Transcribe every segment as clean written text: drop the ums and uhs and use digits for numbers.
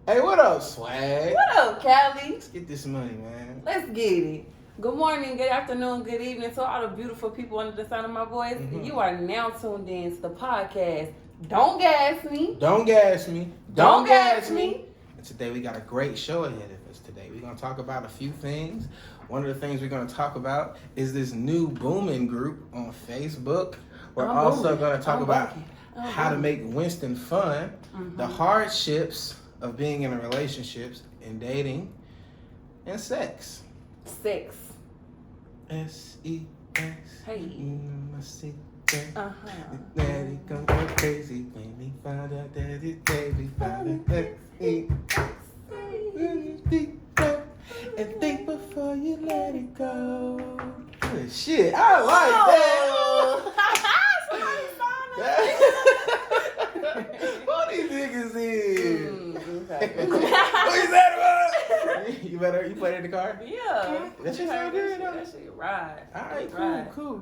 Hey, what up, Swag? What up, Cali? Let's get this money, man. Let's get it. Good morning, good afternoon, good evening to all the beautiful people under the sound of my voice. Mm-hmm. You are now tuned in to the podcast. Don't gas me. Don't gas me. Don't gas me. And today we got a great show ahead of us today. We're going to talk about a few things. One of the things we're going to talk about is this new Boomin group on Facebook. We're also going to talk about how to make Winston fun, the hardships of being in a relationships and dating, and sex. Sex. S-E-X. Hey. Daddy gon' go crazy when he found out that his baby found out S-E-X. And think before you let it go. Good shit. I like that. What these niggas is? What is that about? You played in the car? Yeah. That shit sound good. That shit ride. Alright, cool.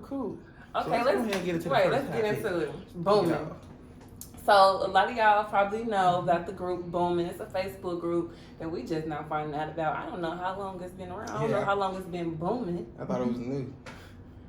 Okay, So let's go ahead and get into the first let's get topic. into it. Boomin. So a lot of y'all probably know that the group Boomin. It's a Facebook group that we just now finding out about. I don't know how long it's been around. I don't know how long it's been booming. I thought it was new.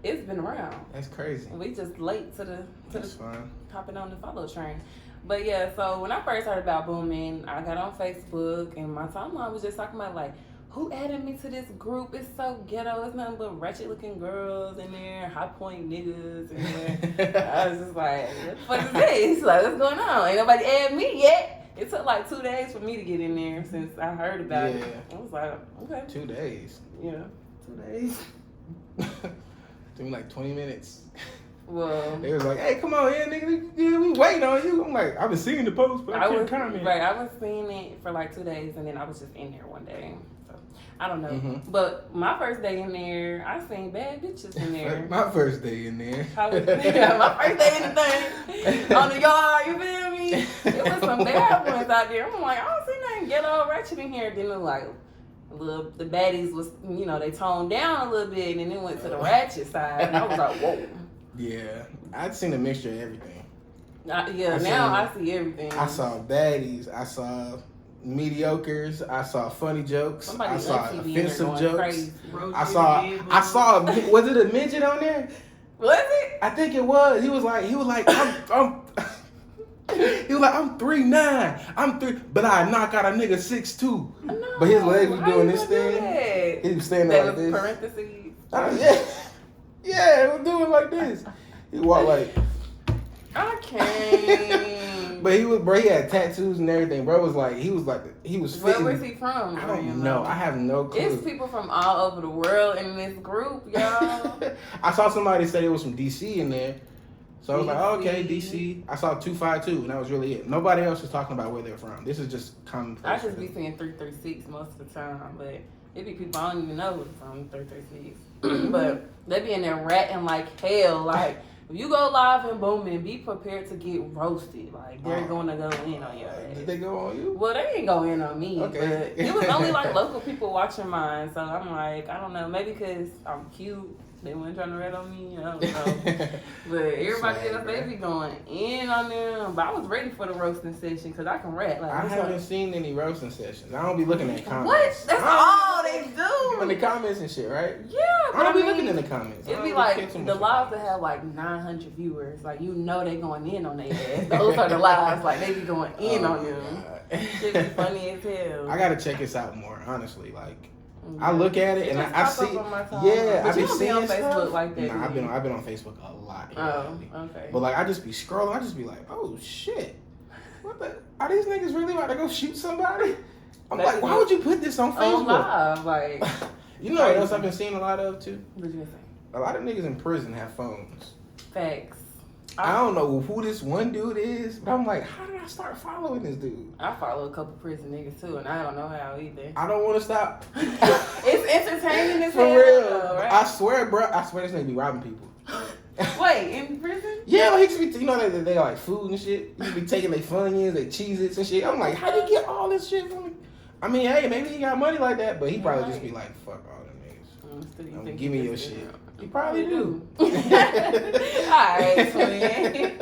It's been around. That's crazy. We just late to the fine. hopping on the follow train. But yeah, so when I first heard about Boomin, I got on Facebook and my timeline was just talking about like, who added me to this group? It's so ghetto. It's nothing but ratchet looking girls in there, high point niggas in there. I was just like, what the fuck is this? Like, what's going on? Ain't nobody add me yet. It took like 2 days for me to get in there since I heard about it. I was like, okay. 2 days. Yeah, 2 days. Took me like 20 minutes. Well, They was like, hey, come on in, nigga. Yeah, we waiting on you. I'm like, I've been seeing the post, but I can't comment. Right, I was seeing it for like 2 days and then I was just in there one day. So I don't know. But my first day in there, I seen bad bitches in there. My first day in there. My first day in the thing. On the yard, you feel me? It was some bad ones out there. I'm like, I don't see nothing ghetto ratchet in here. Then it was like, the baddies was, they toned down a little bit and then went to the ratchet side. And I was like, whoa. Yeah, I'd seen a mixture of everything. I see everything. I saw baddies. I saw mediocres. I saw funny jokes. I saw offensive jokes. Crazy. I saw. Was it a midget on there? Was it? I think it was. He was like, I'm he was like, I'm 3'9". I'm 3, but I knock out a nigga 6'2". But his legs was doing this thing. He was standing that like was this. Parentheses. Yeah, it was doing like this. He walked like. I can't. But he had tattoos and everything. Bro was fitting. Where was he from? I don't know. I have no clue. It's people from all over the world in this group, y'all. I saw somebody say it was from DC in there. So I was like, oh, okay, DC. I saw 252, and that was really it. Nobody else was talking about where they're from. This is just common. I just be seeing 336 most of the time, but it be people I don't even know from 336. But they be in there ratting like hell. Like, if you go live in Boomin, be prepared to get roasted. Like, they're going to go in on your ass. Did they go on you? Well, they ain't go in on me. Okay. But it was only like local people watching mine. So I'm like, I don't know. Maybe because I'm cute. They weren't trying to rat on me. I don't know. But everybody else, they be going in on them. But I was ready for the roasting session because I can rat. Like, I haven't seen any roasting sessions. I don't be looking at comments. What? That's all they do. In the comments and shit, right? Yeah. I don't be looking in the comments. It'd be like the lives that have like 900 viewers. Like, they going in on their ass. Those are the lives. Like, they be going in on them. Shit be funny as hell. I gotta check this out more, honestly. Like, I look at it and I see. But I be you don't seeing be on stuff. Facebook like that. Nah, I've been on Facebook a lot. Oh, okay. But like, I just be scrolling. I just be like, oh shit, what the? Are these niggas really about to go shoot somebody? I'm like, why would you put this on Facebook? Live, like. You know what else I've been seeing a lot of too? What you say? A lot of niggas in prison have phones. Facts. I don't know who this one dude is, but I'm like, how did I start following this dude? I follow a couple prison niggas too, and I don't know how either. I don't want to stop. It's entertaining as For hell. real. Though, right? I swear this nigga be robbing people. Wait, in prison? Yeah, like he just be, they like food and shit. He be taking their Funyuns, their Cheez-Its and shit. I'm like, how do you get all this shit from me? I mean, hey, maybe he got money like that, but he probably just be like, fuck all them niggas. Give me your shit. You probably do. Alright, twin.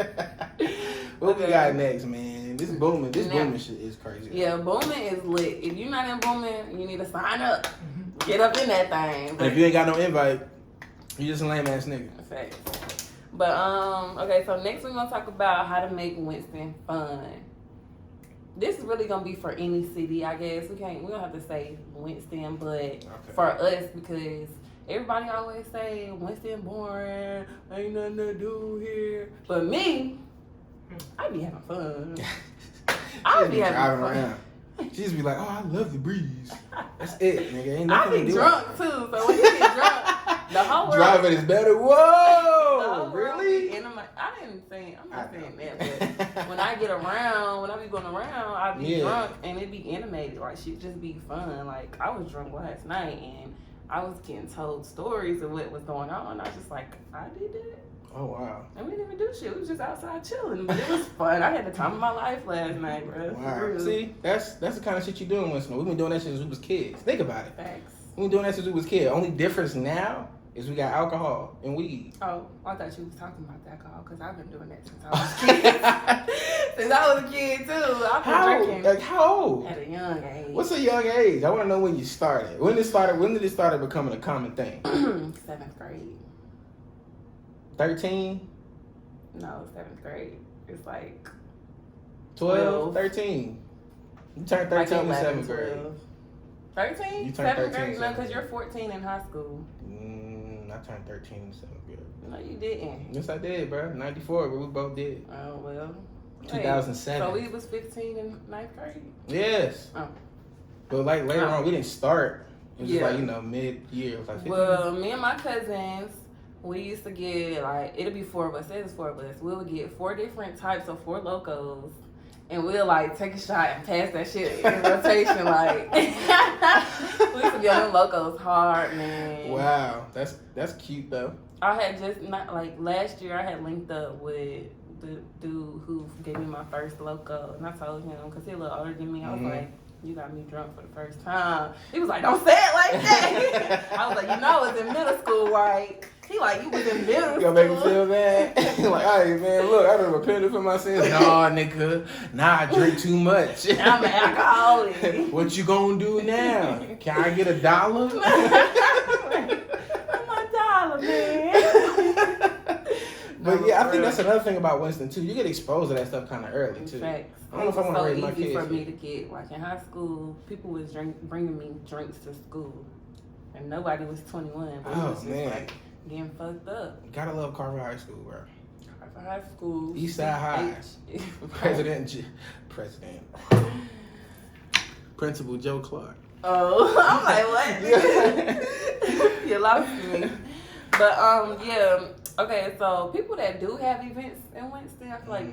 What we got next, man? This Boomin shit is crazy. Yeah, Boomin is lit. If you're not in Boomin, you need to sign up. Get up in that thing. But if you ain't got no invite, you just a lame ass nigga. Facts. But okay, so next we're gonna talk about how to make Winston fun. This is really gonna be for any city, I guess. We don't have to say Winston, but for us, because everybody always say Winston boring, ain't nothing to do here. But me, I be having fun. I be having fun. Around. She just be like, oh, I love the breeze. That's it, nigga. Ain't nothing I be to do. drunk too, so when you get drunk, the whole world driving is better. Whoa, really? And I'm not saying that, but when I get around, when I be going around, I be drunk and it be animated. Like shit just be fun. Like I was drunk last night and I was getting told stories of what was going on. I was just like, I did that. Oh wow. And we didn't even do shit. We was just outside chilling, but it was fun. I had the time of my life last night, bro. Wow. See, that's the kind of shit you doing, Winston. We've been doing that since we was kids. Think about it. Thanks. We've been doing that since we was kids. Only difference now is we got alcohol and weed. Oh, I thought you was talking about the alcohol because I've been doing that since I was a kid. Since I was a kid too. I've been drinking. Like how old? At a young age. What's a young age? I want to know when you started. When did it start becoming a common thing? 7th grade. 13? No, 7th grade. It's like 12, 13. You turned 13 in 7th grade. 13? You turned 13 7th grade? in No, 7th because you're grade. 14 in high school. I turned 13 in 7th grade. No, you didn't. Yes, I did, bro. 94, but we both did. Oh, well. 2007. So we was 15 in 9th grade? Yes. Oh. But like later on, we didn't start. It was just like, mid-year. It was like 15. Well, me and my cousins, we used to get, like, it'll be 4 of us. Say it's 4 of us. We would get 4 different types of 4 Locos. And we'll, like, take a shot and pass that shit in rotation. Like, we used to get them Locos hard, man. Wow. That's cute, though. I had just, last year, I had linked up with the dude who gave me my first Loco. And I told him, because he's a little older than me, I was like, you got me drunk for the first time. He was like, don't say it like that. I was like, it's in middle school, right? He like, you was in middle school. You gonna make me feel bad? Like, hey, man, look, I done repented for my sins. Nah, nigga. Nah, I drink too much. I'm an alcoholic. What you gonna do now? Can I get $1? $1, man. But yeah, I think that's another thing about Winston too. You get exposed to that stuff kind of early too. Facts. I don't know if I want to raise my kids. It was so easy for me to get, like in high school, people was bringing me drinks to school, and nobody was 21. But it was just like getting fucked up. Gotta love Carver High School, bro. Carver High School. Eastside High. Principal Joe Clark. Oh, I'm like, what? You lost me. But yeah. Okay, so people that do have events in Winston, I feel like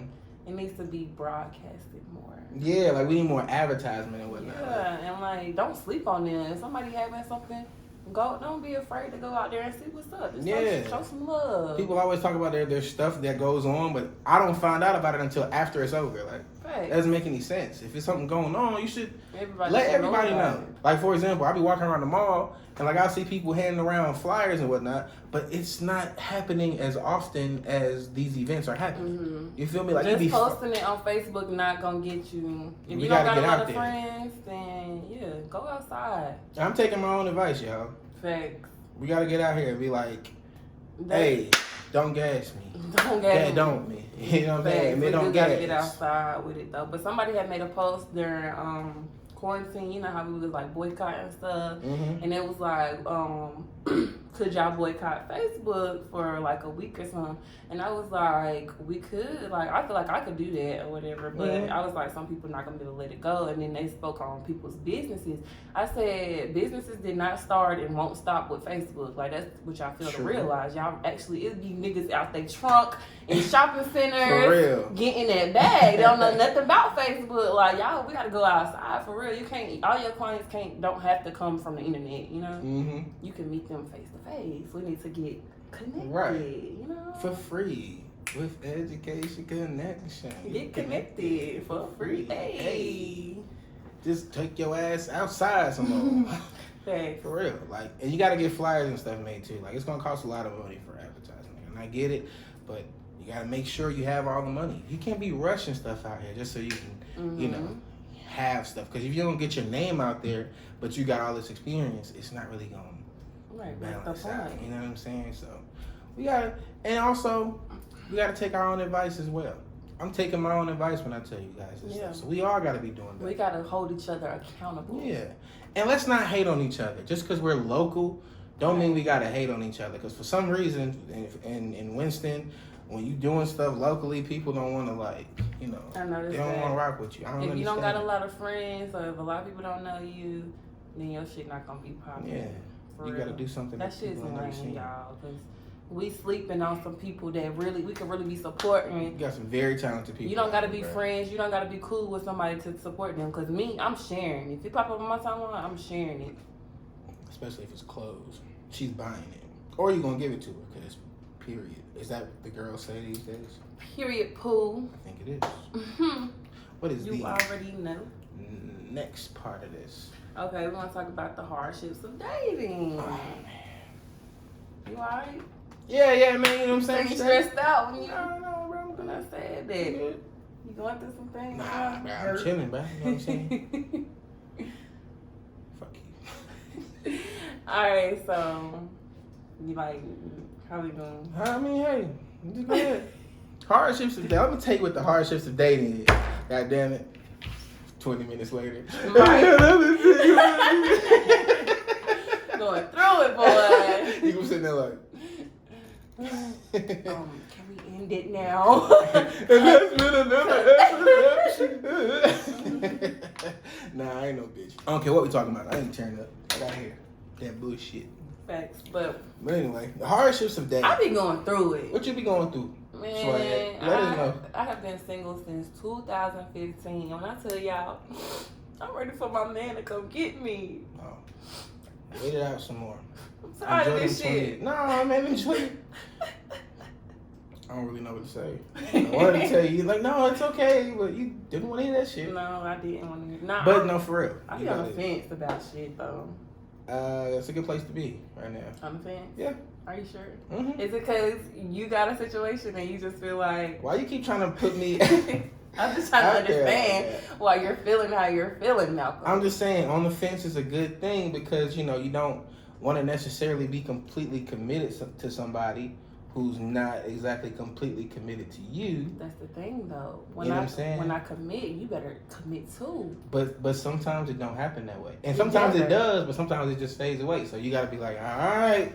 it needs to be broadcasted more. Yeah, like we need more advertisement and whatnot. Yeah, and like don't sleep on them. If somebody having something, don't be afraid to go out there and see what's up. Just show some love. People always talk about their stuff that goes on, but I don't find out about it until after it's over. Like that doesn't make any sense. If it's something going on, you should let everybody know. Like for example, I'll be walking around the mall and like I'll see people handing around flyers and whatnot, but it's not happening as often as these events are happening. Mm-hmm. You feel me? Like just posting it on Facebook not gonna get you. If you don't got a lot of friends, then go outside. I'm taking my own advice, y'all. Facts. We gotta get out here and be like, hey, don't gas me. Don't gas me. Don't me. You know what I'm saying? We do gotta get outside with it though. But somebody had made a post during quarantine. You know how we was like boycotting stuff, and it was like, could y'all boycott Facebook for like a week or something? And I was like, we could. Like, I feel like I could do that or whatever. But I was like, some people not gonna be able to let it go. And then they spoke on people's businesses. I said, businesses did not start and won't stop with Facebook. Like, that's what y'all feel to realize. Y'all actually, it be niggas out their trunk in shopping centers for real. Getting that bag. They don't know nothing about Facebook. Like, y'all, we gotta go outside for real. You can't. All your clients don't have to come from the internet. You know, you can meet them face to face. We need to get connected. Right. You know, for free with education connection. Get connected for free. Hey. Just take your ass outside some more. Thanks. For real. Like, and you gotta get flyers and stuff made too. Like, it's gonna cost a lot of money for advertising. And I get it, but you gotta make sure you have all the money. You can't be rushing stuff out here just so you can you know, have stuff. Because if you don't get your name out there, but you got all this experience, it's not really going to balance out. You know what I'm saying? So we got to, and also we got to take our own advice as well. I'm taking my own advice when I tell you guys this stuff. So we all got to be doing that. We got to hold each other accountable. Yeah. And let's not hate on each other. Just because we're local, don't mean we got to hate on each other. Because for some reason, in Winston, when you doing stuff locally, people don't want to, like, you know, they don't want to rock with you. If you don't got a lot of friends, or if a lot of people don't know you, then your shit not going to be popular. Yeah. You got to do something. That shit's lame, y'all. Because we sleeping on some people that we could really be supporting. You got some very talented people. You don't got to be friends. You don't got to be cool with somebody to support them. Because me, I'm sharing. If it pop up on my timeline, I'm sharing it. Especially if it's clothes. She's buying it. Or you're going to give it to her because, period. Is that what the girls say these days? Period, poo. I think it is. What is you already know. Next part of this? Okay, we're going to talk about the hardships of dating. Oh, man. You alright? Yeah, man. You know what I'm saying? You stressed out when you... No, bro. When I said that. You going through some things? Nah, bro. I'm chilling, bro. You know what I'm saying? Fuck you. Alright, so... You like... How we doing? I mean, hey. Just go ahead. Hardships of dating. I'm going to tell you what the hardships of dating is. God damn it. 20 minutes later. Right. Going through it, boy. You was sitting there like... Can we end it now? And that's been another episode. Nah, I ain't no bitch. I don't care what we talking about. I ain't turning up. I got here. That bullshit. Facts, but anyway, the hardships of dating. I be going through it. What you be going through? Man, Let us know. I have been single since 2015. When I tell y'all, I'm ready for my man to come get me. Oh, wait it out some more. I'm tired of this shit. No, man, enjoy it. I don't really know what to say. I wanted to tell you, like, no, it's okay, but you didn't want to hear that shit. No, I didn't want to hear. Nah, but no, for real. I be on the fence about shit though. It's a good place to be right now. On the fence? Yeah. Are you sure? Mm-hmm. Is it because you got a situation and you just feel like... Why you keep trying to put me... I'm just trying to understand why you're feeling how you're feeling, Malcolm. I'm just saying, on the fence is a good thing because, you know, you don't want to necessarily be completely committed to somebody who's not exactly completely committed to you. That's the thing, though. You know what I'm saying? When I commit, you better commit too. But sometimes it don't happen that way. And sometimes it does, but sometimes it just fades away. So you got to be like, all right,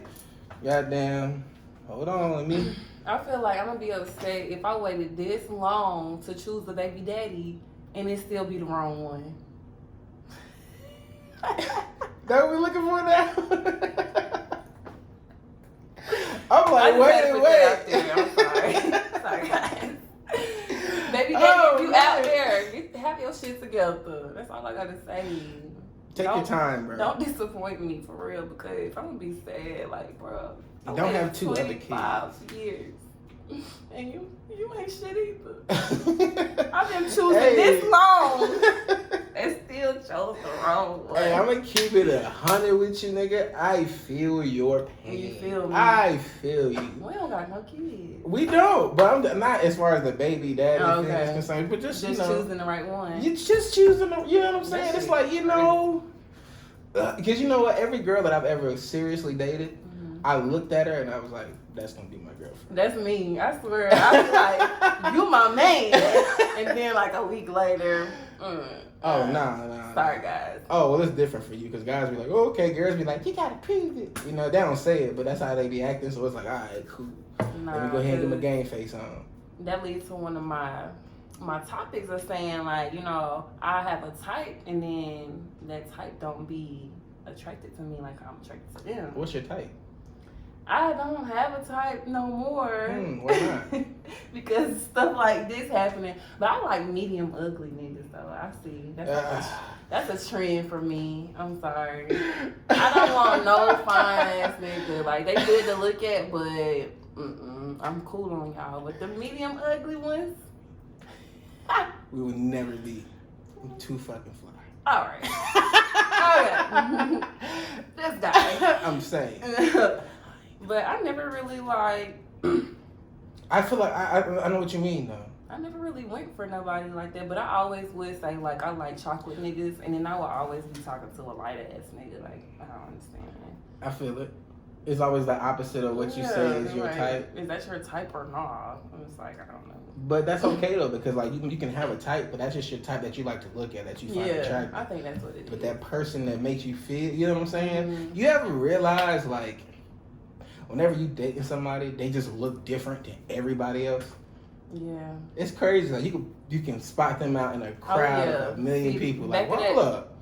goddamn, hold on, let me... I feel like I'm going to be upset if I waited this long to choose the baby daddy and it still be the wrong one. That what we looking for now? I'm like, wait. I'm sorry. Sorry, guys. Baby daddy, you out there. Have your shit together. That's all I got to say. Take your time, bro. Don't disappoint me for real because I'm going to be sad. Like, bro. You don't have two other kids. 25 years. And you ain't shit either. I've been choosing this long and still chose the wrong one. Hey, I'm gonna keep it 100 with you, nigga. I feel your pain. You feel me? I feel you. We don't got no kids. We don't, but I'm not as far as the baby daddy thing is concerned. But just you know, choosing the right one. You just choosing the, you know what I'm saying? It's like, you know, because you know what? Every girl that I've ever seriously dated, I looked at her and I was like, that's gonna be my girlfriend. That's me. I swear. I was like, you my man. And then like a week later, nah. Sorry, guys. Oh, well, it's different for you because guys be like, oh, okay. Girls be like, you gotta prove it. You know, they don't say it, but that's how they be acting. So it's like, all right, cool. Let me go ahead and get my game face on. That leads to one of my topics of saying like, you know, I have a type and then that type don't be attracted to me like I'm attracted to them. What's your type? I don't have a type no more. Why not? Because stuff like this happening. But I like medium ugly niggas though. I see. That's a trend for me. I'm sorry. I don't want no fine ass nigga. Like they good to look at, but I'm cool on y'all. But the medium ugly ones, we would never be. I'm too fucking fly. Alright. Okay. This guy. I'm saying. But I never really like. I feel like I know what you mean though. I never really went for nobody like that, but I always would say, like, I like chocolate niggas, and then I would always be talking to a light-ass nigga. Like, I don't understand. I feel it. It's always the opposite of what you say is your like, type. Is that your type or not? I'm just like, I don't know. But that's okay, though, because, like, you can have a type, but that's just your type that you like to look at, that you find attractive. I think that's what it is. But that person that makes you feel, you know what I'm saying? Mm-hmm. You ever realize, like, whenever you dating somebody, they just look different than everybody else? Yeah. It's crazy. Like, you can spot them out in a crowd of a million people. Like, hold up.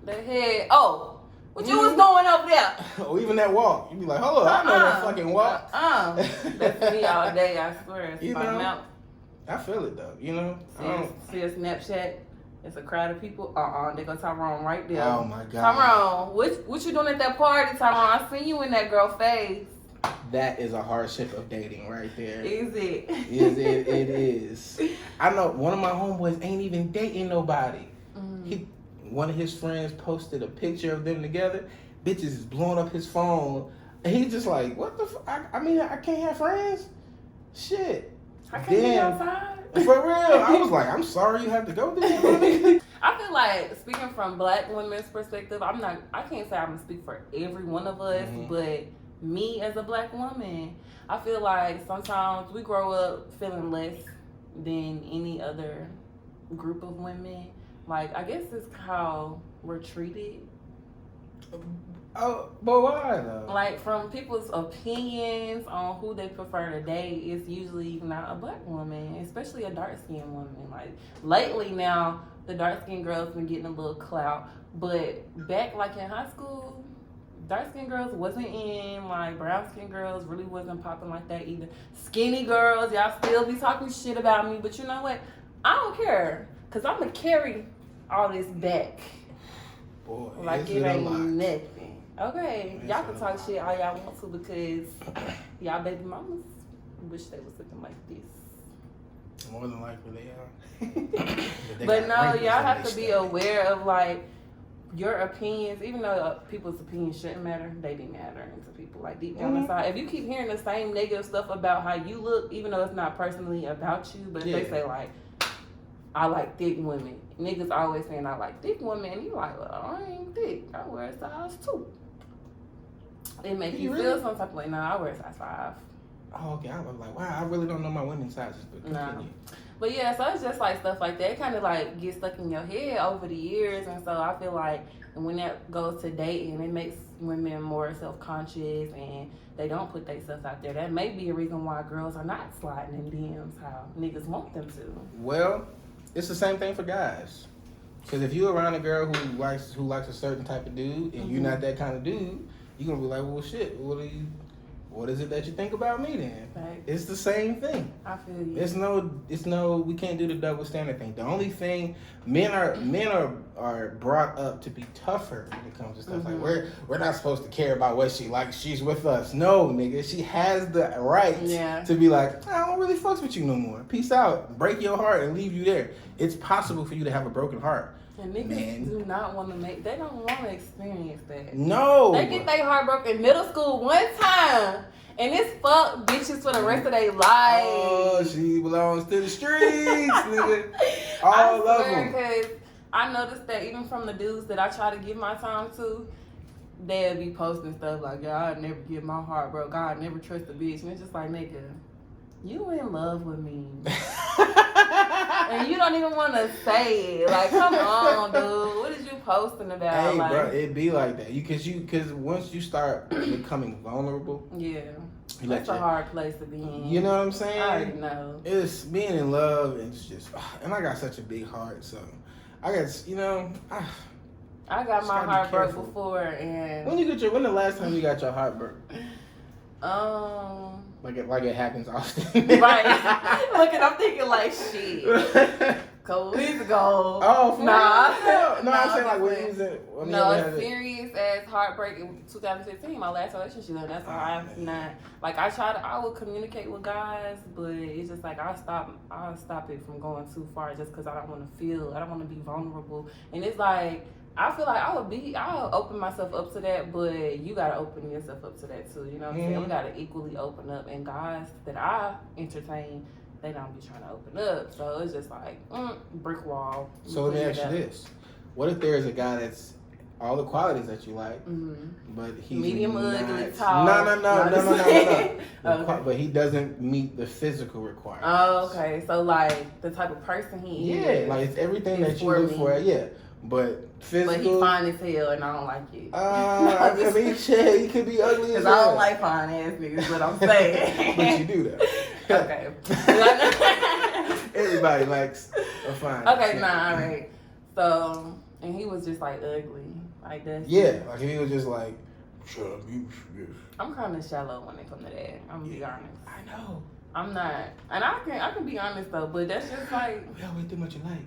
The head. Oh, what you was doing over there? Or even that walk. You be like, hold up, I know that fucking walk. That's me all day, I swear. It's my mouth. I feel it, though. You know? See a Snapchat? It's a crowd of people. They go Tyrone right there. Oh, my God. Tyrone, what you doing at that party, Tyrone? I seen you in that girl face. That is a hardship of dating right there. Is it? It is. I know one of my homeboys ain't even dating nobody. One of his friends posted a picture of them together. Bitches is blowing up his phone. And he's just like, what the fuck? I mean, I can't have friends? Shit. I can't be outside? For real. I was like, I'm sorry you have to go through this. I feel like, speaking from black women's perspective, I can't say I'm going to speak for every one of us, but me as a black woman, I feel like sometimes we grow up feeling less than any other group of women. Like, I guess it's how we're treated. Oh, but why though? Like, from people's opinions on who they prefer to date, it's usually not a black woman, especially a dark-skinned woman. Like, lately now, the dark-skinned girls been getting a little clout, but back, like, in high school, dark-skinned girls wasn't in, like, brown-skinned girls really wasn't popping like that either. Skinny girls, y'all still be talking shit about me, but you know what? I don't care, because I'm going to carry all this back. Boy, like it ain't nothing. Okay, y'all can talk shit all y'all want to because y'all baby mamas wish they was looking like this. More than likely they are. But no, y'all have to be aware of like your opinions, even though people's opinions shouldn't matter, they be mattering to people like deep down inside. If you keep hearing the same negative stuff about how you look, even though it's not personally about you, but if they say like, I like thick women. Niggas always saying I like thick women, and you like, well, I ain't thick. I wear a size 2. It make you feel some type of way. No, I wear a size 5. Oh, okay. I was like, wow, I really don't know my women's sizes, but continue. No. But yeah, so it's just like stuff like that. It kind of like gets stuck in your head over the years, and so I feel like when that goes to dating, it makes women more self-conscious, and they don't put their stuff out there. That may be a reason why girls are not sliding in DMs how niggas want them to. Well, it's the same thing for guys. Because if you're around a girl who likes a certain type of dude, and you're not that kind of dude, you're gonna be like, well, shit. What is it that you think about me then? Right. It's the same thing. I feel you. It's no. We can't do the double standard thing. The only thing men are brought up to be tougher when it comes to stuff like we're not supposed to care about what she likes. She's with us. No, nigga, she has the right to be like, I don't really fucks with you no more. Peace out. Break your heart and leave you there. It's possible for you to have a broken heart. And niggas do not want to they don't want to experience that. No. They get their heart broken in middle school one time. And it's fuck bitches for the rest of their life. Oh, she belongs to the streets, nigga. All of them. Because I noticed that even from the dudes that I try to give my time to, they'll be posting stuff like, yeah, I'd never get my heart broke. I'd never trust a bitch. And it's just like, nigga, you in love with me. And you don't even want to say it. Like, come on, dude. What is you posting about? Hey, like, bro, it be like that. Because once you start becoming vulnerable, that's a hard place to be in. You know what I'm saying? I already know. It's being in love, and it's just, and I got such a big heart, so I got, I got my heart broke before, and when the last time you got your heart broke? Like it happens often. Right. Look, and I'm thinking like, shit. Couple weeks ago. Oh, nah. No, I'm saying like when you was in. No, serious ass heartbreak in 2015, my last relationship. And that's why I'm not, like, I would communicate with guys, but it's just like I'll stop it from going too far just because I don't want to be vulnerable. And it's like, I feel like I'll open myself up to that, but you gotta open yourself up to that too. You know what I'm saying? We gotta equally open up. And guys that I entertain, they don't be trying to open up. So it's just like brick wall. So let me ask you this: what if there's a guy that's all the qualities that you like, but he's medium, not, ugly, tall? No. Okay. But he doesn't meet the physical requirements. Oh, okay. So like the type of person he is. Yeah, like it's everything that you look for. Yeah, but physical. But he fine as hell, and I don't like it. I mean, shit, he could be ugly as Because hell. I don't like fine ass niggas, but I'm saying. But you do that. Okay. Everybody likes a fine. Okay, shit. nah, all right. So, and he was just like ugly, like that. Yeah, like he was just like, shut up, you. I'm kind of shallow when it comes to that. I'm gonna be honest. I know. I'm not, and I can be honest though, but that's just like, We always do what you like.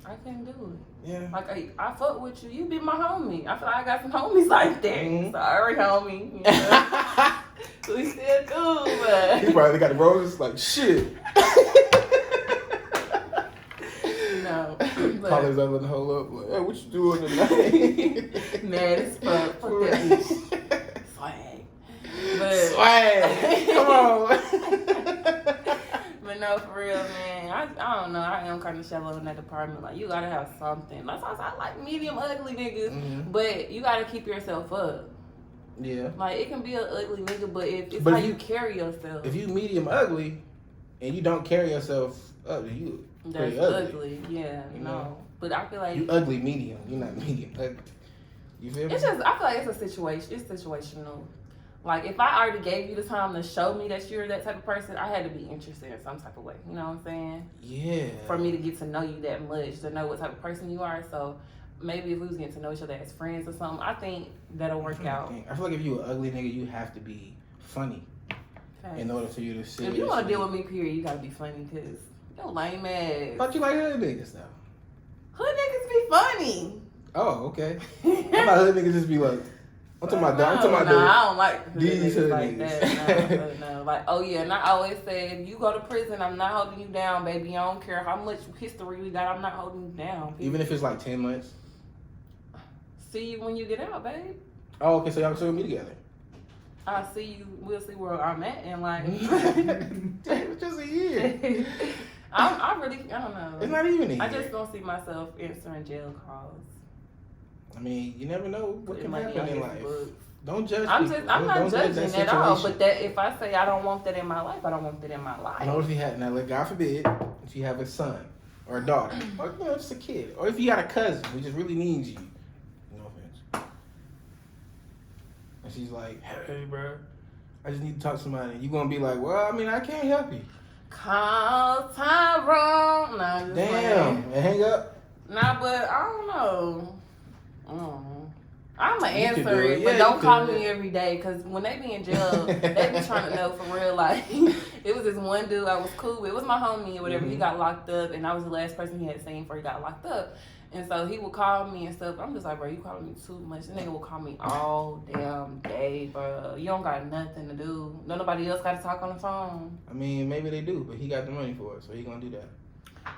I can't do it. Yeah. Like I fuck with you. You be my homie. I feel like I got some homies like that. Mhm. Sorry, homie. You know? We still cool, but He probably got the roses like shit. no. Call his other hold up like, hey, what you doing tonight? Mad as fuck. Fuck that bitch. Swag. But Swag. Come on. But no, for real, man. I don't know. I am kind of shallow in that department. Like, you gotta have something. That's why I like medium ugly niggas. But you gotta keep yourself up. Yeah. Like, it can be an ugly nigga, but if it's But how if you carry yourself. If you medium ugly and you don't carry yourself up, you That's pretty ugly. Yeah, You no. know? But I feel like You ugly medium. You're not medium ugly. You feel me? it's just, I feel like it's a situation. It's situational. Like, if I already gave you the time to show me that you're that type of person, I had to be interested in some type of way. You know what I'm saying? Yeah. For me to get to know you that much, to know what type of person you are. So maybe if we was getting to know each other as friends or something, I think that'll work out. I feel like if you an ugly nigga, you have to be funny in order for you to see. If you want to deal with me, period, you gotta be funny, because you're lame ass. But you like hood niggas though. Hood niggas be funny. Oh, okay. I thought hood niggas just be like, I'm talking about that. I'm talking about I don't like these hood like niggas. that. No. Like, oh yeah, and I always say, if you go to prison, I'm not holding you down, baby. I don't care how much history we got, I'm not holding you down. Even if it's like 10 months. See you when you get out, babe. Oh, okay, so y'all still meet together. I'll see you. We'll see where I'm at, and like, It's just a year. I don't know. It's not even a year. I just don't see myself answering jail calls. I mean, you never know what It can might be happen in on his life. books. Don't judge I'm people. not Don't judge judging that at all. situation. But that if I say I don't want that in my life, I don't want that in my life. I know if you had, now, God forbid, if you have a son or a daughter, or just a kid, or if you got a cousin who just really needs you, no offense, and she's like, hey, bro, I just need to talk to somebody, and you gonna be like, well, I mean, I can't help you. Call Tyrone. Nah, just Damn, and hang up. Nah, but I don't know. I'm gonna You could answer do it. it, Yeah, but don't you call could. me every day, because when they be in jail, they be trying to know for real. Like, it was this one dude I was cool with. It was my homie or whatever. He got locked up, and I was the last person he had seen before he got locked up. And so he would call me and stuff. I'm just like, bro, you calling me too much. This nigga will call me all damn day, bro. You don't got nothing to do. No, nobody else got to talk on the phone. I mean, maybe they do, but he got the money for it, so he gonna do that.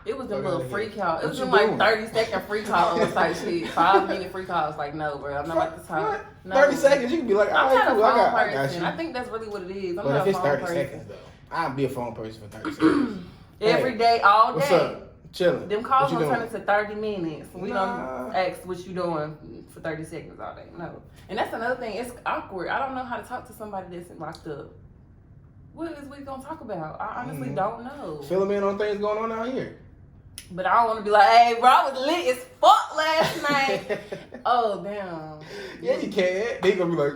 It was them Fuck little outta free here. calls. It What was you them like doing? 30-second free calls type shit. 5-minute free calls. Like, no, bro, I'm not about to talk. What? No. 30 seconds, you can be like, all I'm right, not cool, a I phone got person. you. I think that's really what it is. I'm But not if a it's phone 30 person. seconds, though, I'll be a phone person for 30 seconds. Every Hey, day, all day. What's up? Chilling. Them calls What you gonna turn doing? into 30 minutes. We Nah. don't ask what you doing for 30 seconds all day. No. And that's another thing. It's awkward. I don't know how to talk to somebody that's locked up. What is we gonna talk about? I honestly don't know. Fill them in on things going on out here. But I don't want to be like, hey, bro, I was lit as fuck last night. Oh, damn. Yeah, you can. They gonna be like,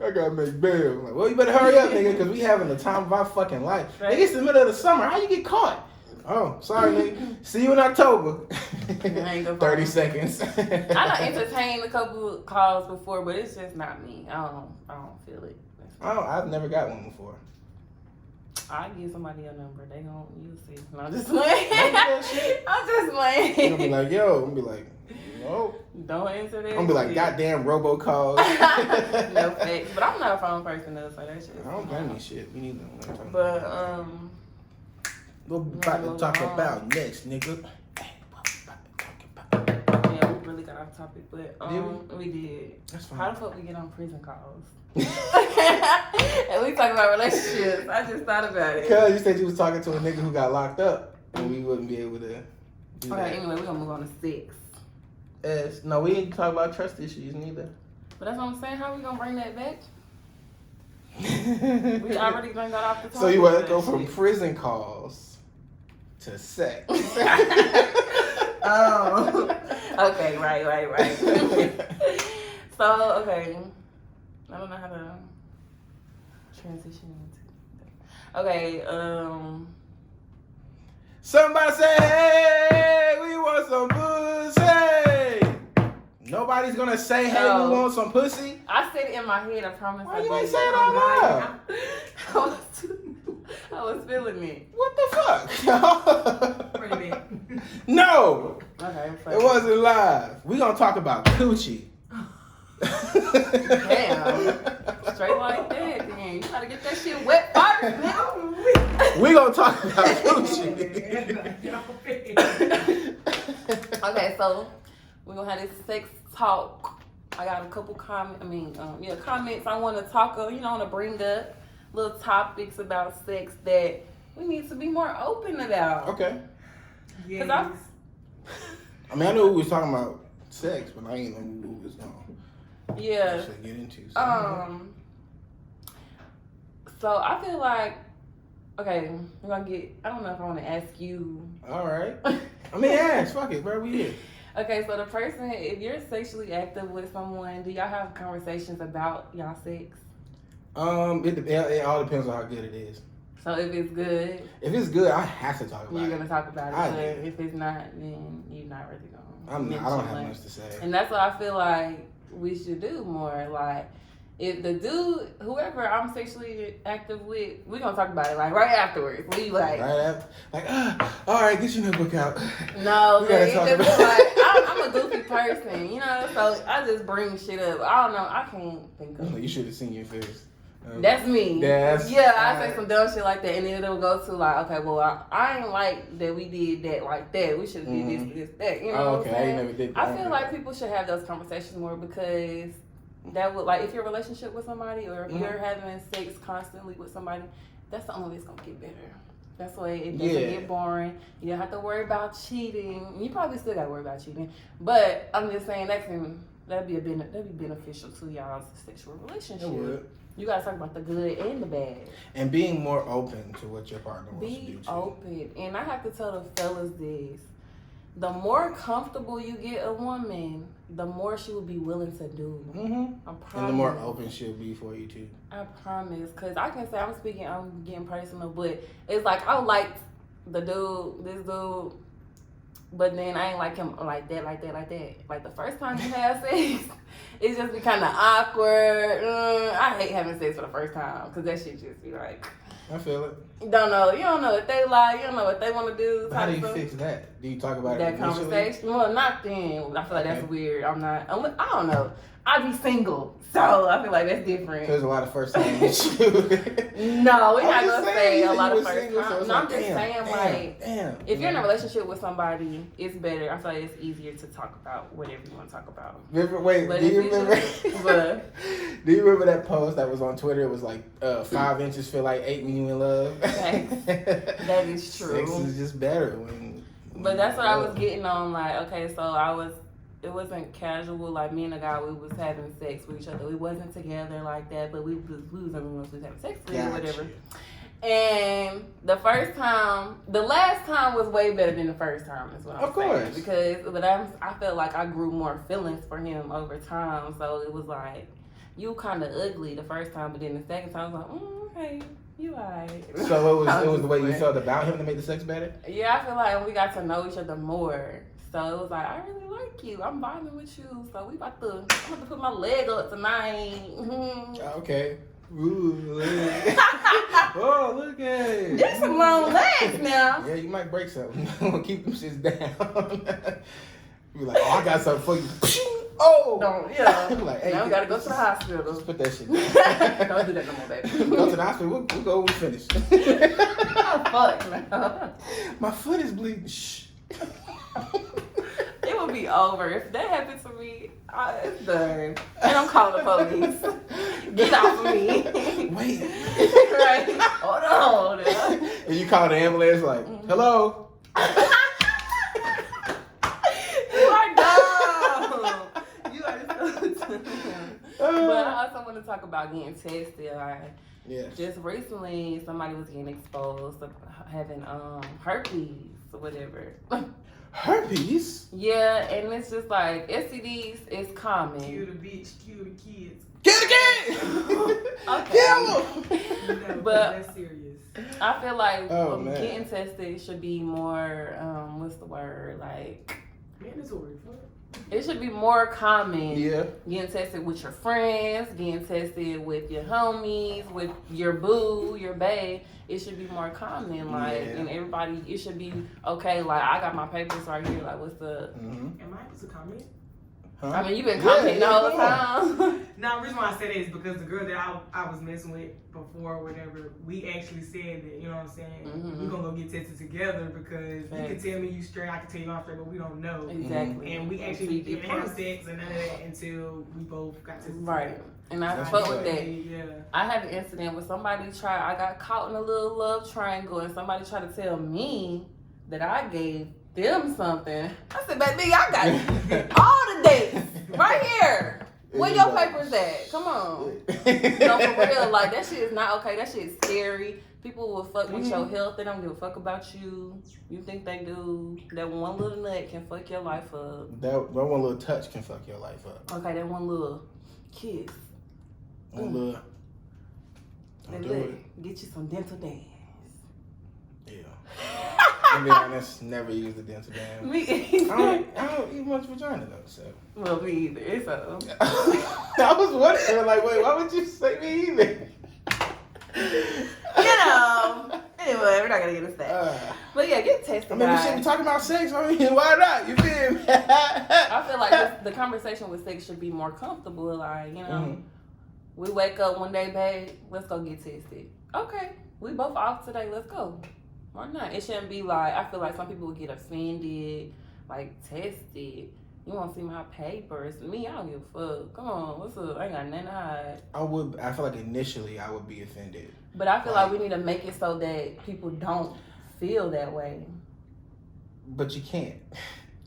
I gotta make bail. I'm like, well, you better hurry up, nigga, because we having the time of our fucking life. Right. Nigga, it's the middle of the summer. How you get caught? Oh, sorry, nigga. See you in October. ain't gonna 30 find seconds. I done entertained a couple calls before, but it's just not me. I don't feel it. I've never got one before. I give somebody a number. They gon' you'll see. No, I'm just playing. Don't do that I'm just playing. You're gonna be like, yo. I'm gonna be like, no. Don't answer that. I'm gonna be like, shit. goddamn robocalls. No facts. But I'm not a phone person though, so that shit. I don't blame you, shit. We need them. But what we about to talk about next, nigga? yeah, we really got off off topic, but we did. That's fine. How the fuck we get on prison calls? And we talking about relationships. I just thought about it. Cause you said you was talking to a nigga who got locked up, and we wouldn't be able to do Okay, that. anyway, we're gonna move on to sex. No, we didn't talk about trust issues neither. But that's what I'm saying. How we gonna bring that back? We already done got off the topic. So you want to go from prison calls to sex? Okay, right. So, okay. I don't know how to transition into that. Okay, Somebody say, hey, we want some pussy. Nobody's gonna say, hey, we want some pussy. I said it in my head, I promise. Why you ain't say it out loud? I was feeling it. What the fuck? Pretty big. No, Okay, it wasn't live. We gonna talk about coochie. Damn. Straight like that, then. You gotta get that shit wet first, nigga. We gonna talk about coochie. Okay, so we're gonna have this sex talk. I got a couple comments I want to talk of, I want to bring up little topics about sex that we need to be more open about. Okay. Yes. I knew we was talking about sex, but I ain't know who we was gonna actually get into. So. So I feel like, okay, we're gonna get, I don't know if I want to ask you. All right. Ask. Fuck it, bro. We here. Okay, so the person, if you're sexually active with someone, do y'all have conversations about y'all sex? It all depends on how good it is. So if it's good, I have to talk about it. you're gonna talk about it. I But do. if it's not, then you're not really gonna. I don't have much to say. And that's what I feel like we should do more. Like, if the dude, whoever I'm sexually active with, we gonna talk about it like right afterwards. We like, right after, all right, get your notebook out. no, We but gotta it's talk just about like I'm a goofy person, so I just bring shit up. I don't know, I can't think of. You should have seen your face. That's me. I say some dumb shit like that, and then it'll go to like, okay, well, I ain't like that we did that like that. We should do this, that. You know what I'm saying? I never did. I feel like people should have those conversations more because that would, like, if you're in a relationship with somebody or if you're having sex constantly with somebody, that's the only way it's gonna get better. That's why it doesn't get boring. You don't have to worry about cheating. You probably still gotta worry about cheating, but I'm just saying that'd be beneficial to y'all's sexual relationship. It would. You gotta talk about the good and the bad. And being more open to what your partner wants to do. Be open. And I have to tell the fellas this. The more comfortable you get a woman, the more she will be willing to do. I promise. And the more open she'll be for you too. I promise. Because I can say, I'm getting personal, but it's like I like this dude, but then I ain't like him like that. Like the first time you have sex, it's just be kind of awkward. I hate having sex for the first time because that shit just be like. I feel it. You don't know what they like. You don't know what they want to do. How do you fix that? Do you talk about that initially? conversation? Well, not then. I feel like that's weird. I don't know. I be single, so I feel like that's different. There's a lot of first time issues. No, we're not gonna say a lot of first single, time. so No, I'm just saying, if you're in a man. relationship with somebody, it's better. I feel like it's easier to talk about whatever you want to talk about. Wait, But do you remember? But Do you remember that post that was on Twitter? It was like 5 inches feel like 8 when you in love. that is true. Sex is just better when. But that's what I was getting on. Like, okay, so it wasn't casual. Like, me and a guy, we was having sex with each other. We wasn't together like that, but we was having sex with or whatever. And the last time was way better than the first time. Is what I'm saying. Because, I felt like I grew more feelings for him over time. So it was like, you kind of ugly the first time, but then the second time I was like, okay. You alright. So it was the way you felt about him that made the sex better? Yeah, I feel like we got to know each other more. So it was like, I really like you. I'm vibing with you. So I'm about to put my leg up tonight. Okay. Ooh, leg. Oh, look at it. There's some long legs now. Yeah, you might break something. I'm gonna keep them shits down. Be like, oh, I got something for you. Oh! Don't, yeah. Like, hey, now we gotta go to the hospital. Let's put that shit down. Don't do that no more, baby. Go to the hospital. We'll go when we finish. Oh, fuck, man. My foot is bleeding. Shh. It would would be over. If that happened to me, it's done. And I'm calling the police. Get off of me. Wait. Right? Hold on. And you call the ambulance like, hello? You are dumb. You are so dumb. But I also want to talk about getting tested. Like, just recently, somebody was getting exposed to having herpes or whatever. Herpes? Yeah, and it's just like STDs is common. Kill the bitch, kill the kids. Kill the kid! Okay. Kill him! But that's serious. I feel like man. getting tested should be more, what's the word? Like, mandatory. it should be more common. Yeah. Getting tested with your friends, getting tested with your homies, with your boo, your bae. It should be more common. Like, and everybody, it should be okay. Like, I got my papers right here. Like, what's the? Am I supposed to comment? Huh? I mean, you've been commenting the whole time. Now, the reason why I say that is because the girl that I was messing with before or whatever, we actually said that, you know what I'm saying? We're going to go get tested together because you can tell me you straight, I can tell you I'm straight, but we don't know. Exactly. And we actually didn't have sex and none of that until we both got tested. Right. And I fuck with that. Yeah. I had an incident where somebody I got caught in a little love triangle and somebody tried to tell me that I gave them something. I said, baby, I got all the dates right here. Where your papers at? Come on. No, for real, like that shit is not okay. That shit is scary. People will fuck with your health. They don't give a fuck about you. You think they do. That one little nut can fuck your life up. That one little touch can fuck your life up. Okay, that one little kiss. One little. Don't do it. Get you some dental dams. Yeah. To be honest, never used the dental dam. Me I either. don't eat much vagina though, so. Well, me either. So. I was wondering, like, wait, why would you say me either? You know. Anyway, we're not gonna get into that. But yeah, get tested. I mean, we should be talking about sex. I mean, why not? You feel me? I feel like the conversation with sex should be more comfortable. Like, you know, we wake up one day, babe, let's go get tested. Okay, we both off today. Let's go. Why not? It shouldn't be like, I feel like some people would get offended, like tested. You want to see my papers? Me, I don't give a fuck. Come on, what's up? I ain't got nothing to hide. I feel like initially I would be offended. But I feel like we need to make it so that people don't feel that way. But you can't.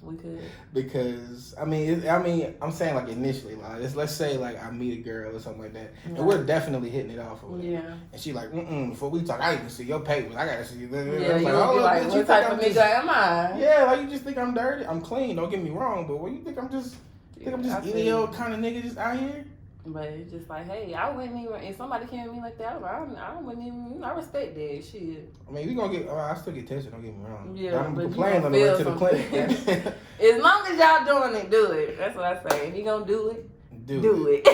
We could. Because I'm saying like initially, like let's say like I meet a girl or something like that, and we're definitely hitting it off or whatever. Yeah. And she like, before we talk, I even see your papers. I gotta see you. Yeah, you would be like, what type of nigga am I? Yeah, like you just think I'm dirty. I'm clean. Don't get me wrong, but what you think I'm just any old kind of nigga just out here? But it's just like, hey, I wouldn't even, if somebody came at me like that, I wouldn't even, I respect that shit. I mean, we gonna get, I still get tested, don't get me wrong. Yeah, I'm but complaining on the way to the clinic. As long as y'all doing it, do it. That's what I say. If you gonna do it, do it.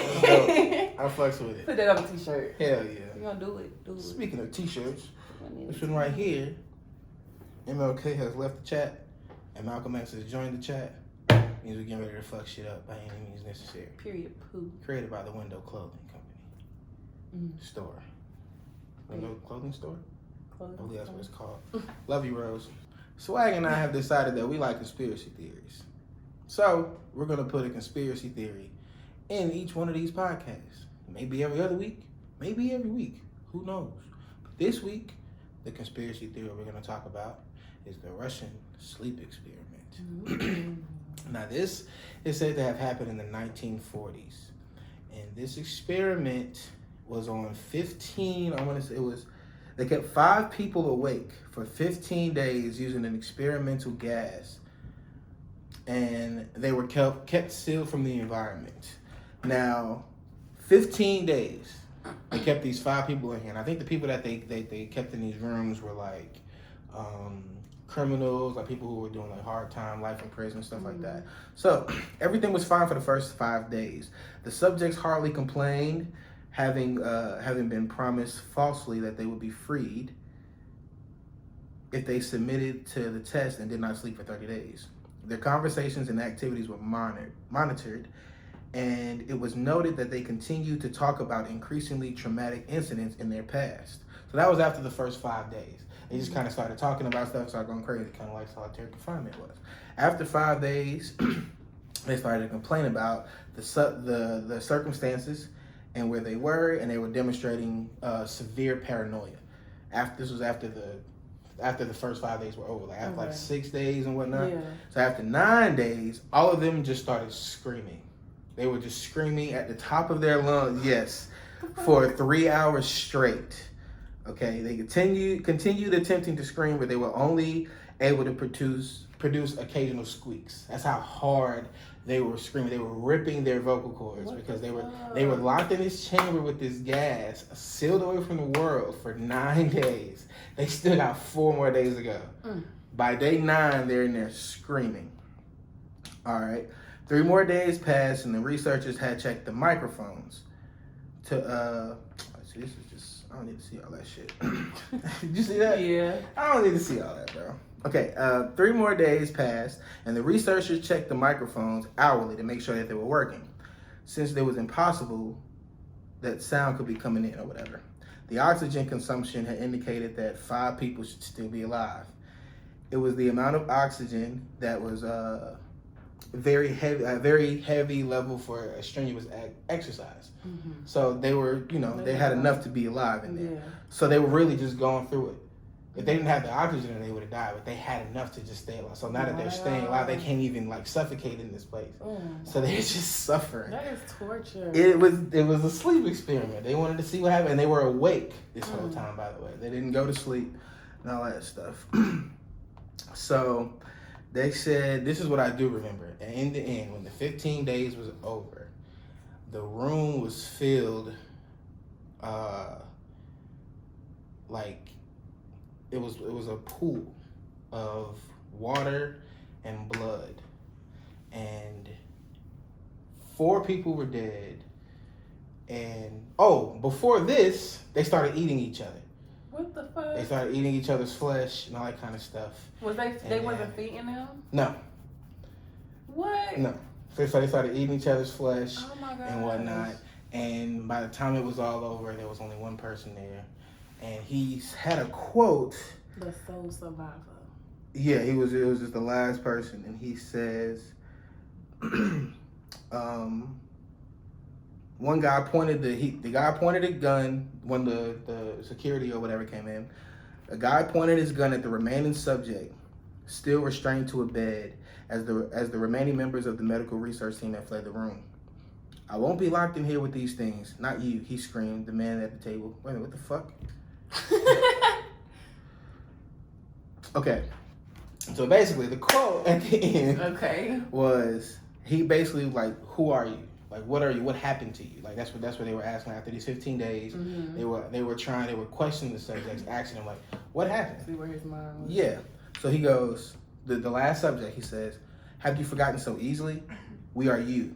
I fucks with it. Put that on a t-shirt. Hell yeah. You gonna do it, do it. Speaking of t-shirts, this one right here, MLK has left the chat, and Malcolm X has joined the chat. Means we're getting ready to fuck shit up by any means necessary. Period. Poo. Created by the Window Clothing Company. Store. Window Clothing Store? I believe that's what it's called. Love you, Rose. Swag and I have decided that we like conspiracy theories. So, we're going to put a conspiracy theory in each one of these podcasts. Maybe every other week. Maybe every week. Who knows? But this week, the conspiracy theory we're going to talk about is the Russian sleep experiment. Now, this is said to have happened in the 1940s. And this experiment was on 15, they kept 5 people awake for 15 days using an experimental gas. And they were kept sealed from the environment. Now, 15 days, they kept these 5 people in here. And I think the people that they kept in these rooms were like, criminals, like people who were doing like hard time, life in prison, stuff like that. So everything was fine for the first 5 days. The subjects hardly complained, having been promised falsely that they would be freed if they submitted to the test and did not sleep for 30 days. Their conversations and activities were monitored, and it was noted that they continued to talk about increasingly traumatic incidents in their past. So that was after the first 5 days. They just kind of started talking about stuff, started going crazy, kind of like solitary confinement was. After 5 days, they started to complain about the circumstances and where they were, and they were demonstrating severe paranoia. This was after the first 5 days were over, like after like 6 days and whatnot. Yeah. So after 9 days, all of them just started screaming. They were just screaming at the top of their lungs, yes, for 3 hours straight. Okay, they continued attempting to scream, but they were only able to produce occasional squeaks. That's how hard they were screaming. They were ripping their vocal cords because they were locked in this chamber with this gas, sealed away from the world for 9 days. They still got 4 more days to go. By day 9, they're in there screaming. All right, 3 more days passed, and the researchers had checked the microphones to see, this is just, I don't need to see all that shit. Did you see that? Yeah. I don't need to see all that, bro. Okay, 3 more days passed, and the researchers checked the microphones hourly to make sure that they were working, since it was impossible that sound could be coming in or whatever. The oxygen consumption had indicated that 5 people should still be alive. It was the amount of oxygen that was a very heavy level for a strenuous exercise. Mm-hmm. So they were, they had enough to be alive in there. Yeah. So they were really just going through it. If they didn't have the oxygen, they would have died, but they had enough to just stay alive. So now that they're staying alive, they can't even like suffocate in this place. So they're just suffering. That is torture. It was a sleep experiment. They wanted to see what happened, and they were awake this whole time, by the way. They didn't go to sleep and all that stuff. So they said, this is what I do remember. And in the end, when the 15 days was over, the room was filled like it was a pool of water and blood, and 4 people were dead. And before this, they started eating each other. What the fuck? They started eating each other's flesh and all that kind of stuff. Was they wasn't feeding them? No. What? No. So they started eating each other's flesh and whatnot. gosh. And by the time it was all over, there was only one person there. And he had a quote. The soul survivor. Yeah, it was just the last person. And he says, one guy pointed the guy pointed a gun when the security or whatever came in. A guy pointed his gun at the remaining subject, still restrained to a bed, as the remaining members of the medical research team had fled the room. "I won't be locked in here with these things. Not you," he screamed, the man at the table. Wait a minute, what the fuck? Okay. So basically, the quote at the end was, he basically like, "Who are you? Like, what are you? What happened to you?" Like that's what they were asking after these 15 days. Mm-hmm. They were questioning the subjects, asking him like, "What happened?" See where his mind was. Yeah. So he goes, the last subject, he says, "Have you forgotten so easily? We are you.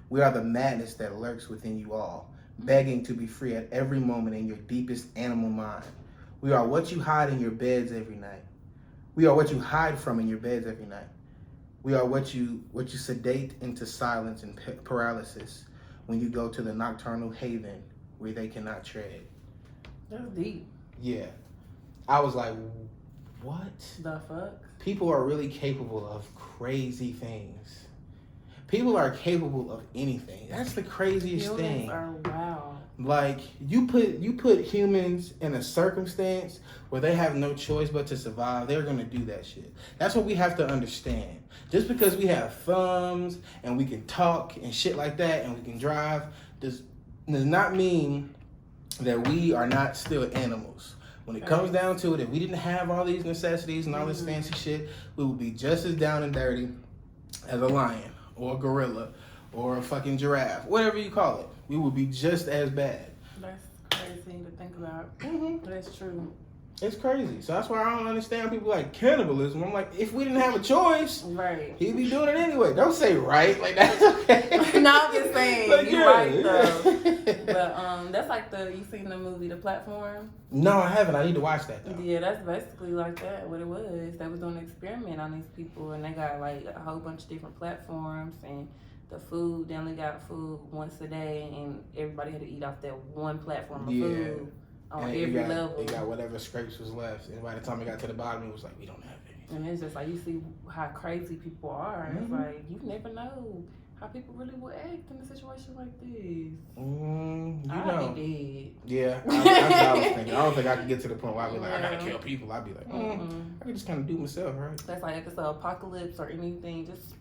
We are the madness that lurks within you all, begging to be free at every moment in your deepest animal mind. We are what you hide in your beds every night. We are what you hide from in your beds every night. We are what you sedate into silence and paralysis when you go to the nocturnal haven where they cannot tread." That's deep. Yeah. I was like, what? The fuck? People are really capable of crazy things. People are capable of anything. That's the craziest thing. Humans are wow. Like, you put humans in a circumstance where they have no choice but to survive, they're gonna do that shit. That's what we have to understand. Just because we have thumbs and we can talk and shit like that and we can drive does not mean that we are not still animals. When it comes down to it, if we didn't have all these necessities and all this fancy shit, we would be just as down and dirty as a lion or a gorilla or a fucking giraffe, whatever you call it. We would be just as bad. That's crazy to think about. Mm-hmm. That's true. It's crazy. So that's why I don't understand people like cannibalism. I'm like, if we didn't have a choice, Right. he'd be doing it anyway. Don't say right. Like, that's okay. No, I'm just saying. Like, You're yeah, right, though. yeah. But that's like you seen the movie The Platform? No, I haven't. I need to watch that, though. Yeah, that's basically like that, what it was. They was doing an experiment on these people, and they got like a whole bunch of different platforms, and the food, they only got food once a day, and everybody had to eat off that one platform of food. on and every level. It got whatever scrapes was left, and by the time it got to the bottom, it was like, we don't have any. And it's just like, you see how crazy people are. And it's like, you never know how people really would act in a situation like this. I'd be dead. Yeah, that's what I was thinking. I don't think I could get to the point where I'd be like, I gotta kill people. I'd be like, I could just kind of do myself, right? That's like, if it's an apocalypse or anything, just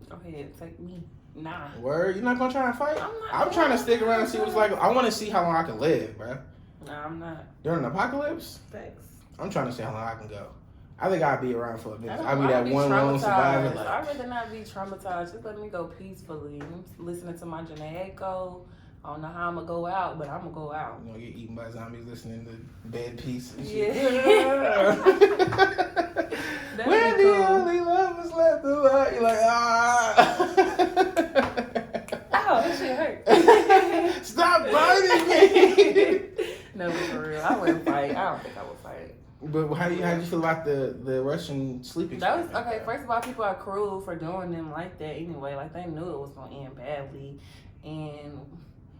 go ahead, take me. Nah. Word? You're not gonna try and fight? I'm trying to stick around and see what's like. I want to see how long I can live, bro. Nah, I'm not. During an apocalypse? Thanks. I'm trying to see how long I can go. I think I'd be around for a minute. I'd be that one lone survivor. Like, I'd rather not be traumatized. Just let me go peacefully. I'm listening to my Janae Echo. I don't know how I'm going to go out, but I'm going to go out. You know, get eaten by zombies listening to Bad Peace and shit. Yeah. When the only love is left alive, you're like, Ow, that shit hurt. Stop biting me. No, for real. I wouldn't fight. I don't think I would fight. But how do you feel about the Russian sleeping? That was okay. First of all, people are cruel for doing them like that anyway. Like, they knew it was going to end badly. And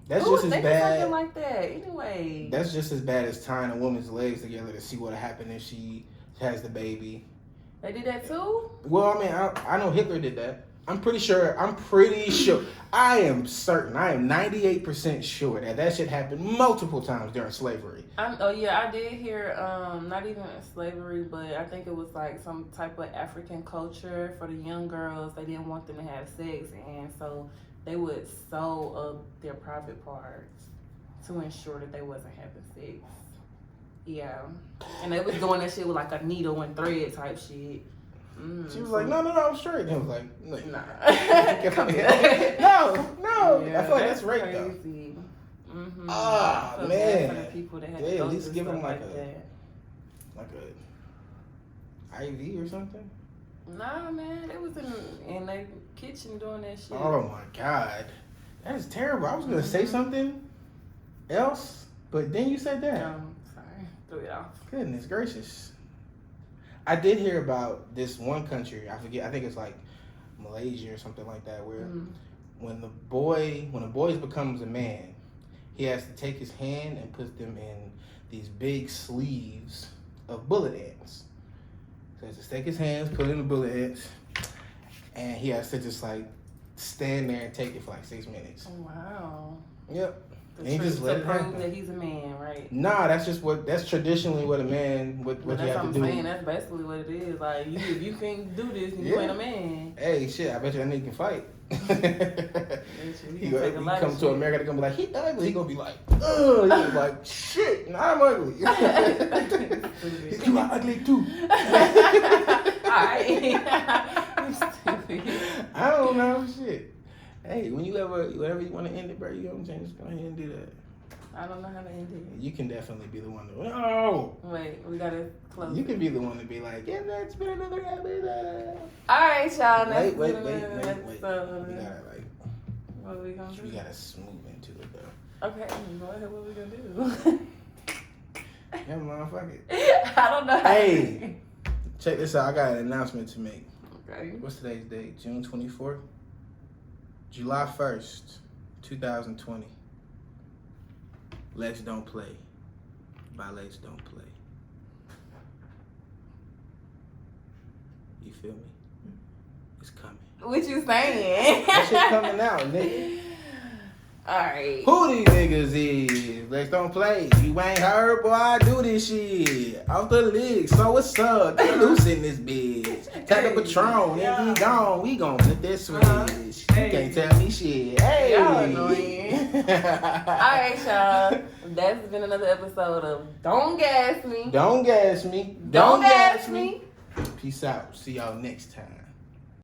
that's just as bad. Something like that anyway. That's just as bad as tying a woman's legs together to see what would happen if she has the baby. They did that too? Well, I mean, I know Hitler did that. I'm pretty sure. I am certain. I am 98% sure that shit happened multiple times during slavery. I did hear, not even slavery, but I think it was like some type of African culture for the young girls. They didn't want them to have sex, and so they would sew up their private parts to ensure that they wasn't having sex. Yeah. And they was doing that shit with like a needle and thread type shit. She was like, no, I'm straight. And I was like, nah. No. Yeah, I feel like that's rape though. Man. Yeah, at least give them like a IV or something. Nah, man, they was in their kitchen doing that shit. Oh my God, that is terrible. I was gonna say something else, but then you said that. Sorry, threw it off. Goodness gracious. I did hear about this one country. I forget. I think it's like Malaysia or something like that, where when a boy becomes a man, he has to take his hand and put them in these big sleeves of bullet ants. So he has to take his hands, put it in the bullet ants, and he has to just like stand there and take it for like 6 minutes. Oh, wow. Yep. And he just let it happen. That he's a man, right? Nah, that's traditionally what a man, what you have to do. Saying. That's basically what it is. Like, if you can't do this, then you ain't a man. Hey, shit, I bet you that nigga can fight. he come to America, they're gonna be like, he ugly. He gonna be like, ugh. He's gonna be like, shit, nah, I'm ugly. You are ugly too. Alright. I don't know, shit. Hey, whenever you want to end it, bro, you know what I'm saying? Just go ahead and do that. I don't know how to end it. You can definitely be the one to. No! Wait, we gotta close. You can be the one to be like, yeah, that's been another episode. Alright, y'all. Wait. We gotta what are we gonna do? We gotta smooth into it, though. Okay, go ahead. What are we gonna do? Never mind, fuck it. I don't know. Hey, check this out. I got an announcement to make. Okay. What's today's date? June 24th? July 1st, 2020. Legs Don't Play by Legs Don't Play. You feel me? It's coming. What you saying? That shit coming out, nigga. Alright. Who these niggas is? Legs Don't Play. You ain't heard, boy, I do this shit. Off the league, so what's up? Get loose in this bitch. Take a Patron, and be gone. We gon' flip this switch. You can't tell me shit. Hey. Y'all annoying. Alright, y'all. That's been another episode of Don't Gas Me. Don't gas me. Don't gas me. Peace out. See y'all next time.